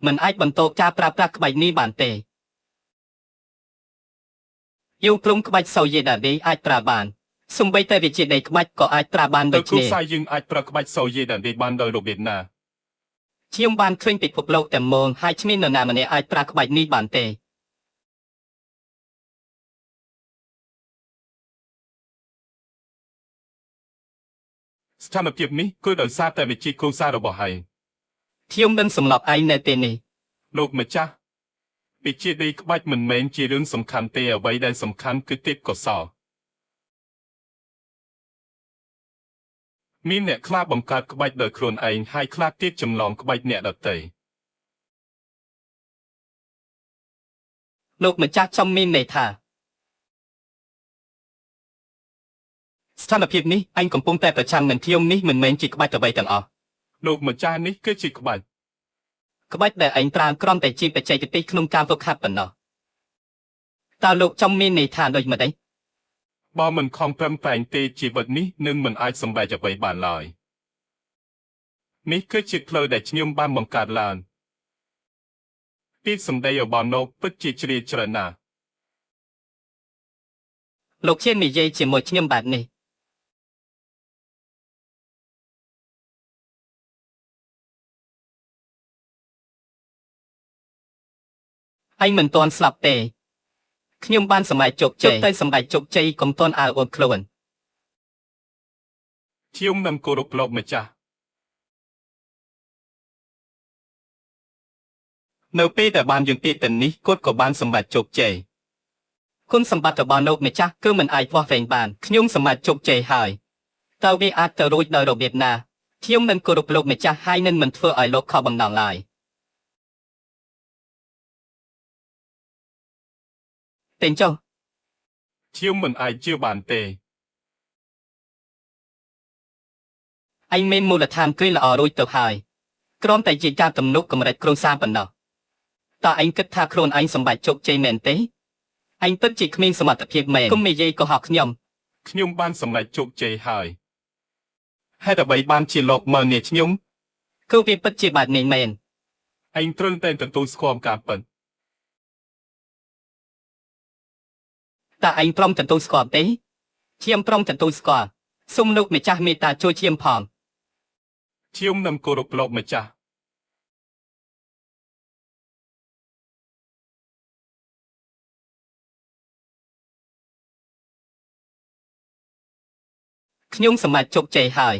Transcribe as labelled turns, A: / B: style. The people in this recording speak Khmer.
A: មិនអាចបន្តការប្រើប្រាស់ក្បាច់នេះបានទេយោងក្រុមក្បាច់សូយេដាដេអាចប្រើបានសូម្បីតែវិជាដីក្បាច់ក៏អាចប្រើបានដូចគ្នា
B: គ្រូសាយយើងអាចប្រើក្បាច់សូយេដាដេបានដោយរបៀបណា
A: ខ្ញុំបានឃើញពិភពលោកតែមកហើយគ្មាននរណាម្នាក់អាចប្រើក្បាច់នេះបានទេ
B: ស្ថានភាពនេះគឺដោយសារតែវិជាគ្រូសារបស់ឯង
A: ខ្ញុំមិនសម្លាប់ឯងនៅទីនេះ
B: លោកម្ចាស់វិជាដីក្បាច់មិនមែនជារឿងសំខាន់ទេអ្វីដែលសំខាន់គឺទេពកោសល្យមានអ្នកខ្លះបង្កើតក្បាច់ដោយខ្លួនឯងហើយខ្លះទៀតចម្លងក្បាច់អ្នកដទៃ
A: លោកម្ចាស់ចំមានន័យថាស្ថានភាពនេះអញកំពុងតែប្រឆាំងនឹងខ្ញុំនេះមិនមែនជាក្បាច់អ្វីទាំងអស់
B: លោកម្ចាស់នេះគឺជាក្បាច់
A: ក្បាច់ដែលអញប្រើគ្រាន់តែជាបច្ចេកទេសក្នុងការហ្វឹកហាត់ប៉ុណ្ណោះតើលោកចំមានន័យថាដូចម្តេច
B: បើមិនខំប្រឹងប្រែងទេជីវិតនេះនឹងមិនអាចសម្រេចអ្វីបានឡើយនេះគឺជាផ្លូវដែលខ្ញុំបានបង្កើតឡើងពាក្យសម្ដីរបស់លោកពិតជាជ្រាលជ្រៅណាស់
A: លោកជានិយាយជាមួយខ្ញុំបែបនេះអញមិនទាន់ស្លាប់ទេខ្ញុំបានសម្រេចជោគជ័យតែសម្រេចជោគជ័យកុំទាន់អើអួនខ្លួន
B: ខ្ញុំនឹងគោរពលោកម្ចាស់
A: នៅពេលដែលបានយើងទីទៅនេះគាត់ក៏បានសម្រេចជោគជ័យគុណសម្បត្តិរបស់លោកម្ចាស់គឺមិនអាចវាស់វែងបានខ្ញុំសម្រេចជោគជ័យហើយតើវាអាចទៅរួចដោយរបៀបណាខ្ញុំនឹងគោរពលោកម្ចាស់ហើយនឹងមិនធ្វើឲ្យលោកខកបំណងឡើយតែចុះ
B: ខ្ញុំមិនអាចជឿបានទេ
A: អញមានមូលដ្ឋានគ្រឹះល្អរួចទៅហើយគ្រាន់តែជាការទំនុកកម្រិតគ្រួសារប៉ុណ្ណោះតើអញគិតថាខ្លួនអញសម្រេចជោគជ័យមែនទេអញពិតជាគ្មានសមត្ថភាពមែនកុំនិយាយកុហកខ្ញុំ
B: ខ្ញុំបានសម្រេចជោគជ័យហើយហេតុអ្វីបានជាលោកមើលនាខ្ញុំ
A: គឺវាពិតជាបែបនេះមែន
B: ឯងត្រូវតែទទួលស្គាល់ការពិត
A: តើអញព្រមទទួលស្គាល់ទេខ្ញុំព្រមទទួលស្គាល់សូមលោកម្ចាស់មេត្តាជួយខ្ញុំផង
B: ខ្ញុំនឹងគោរពលោកម្ចាស់
A: ខ្ញុំសម្រេចជោគជ័យហើយ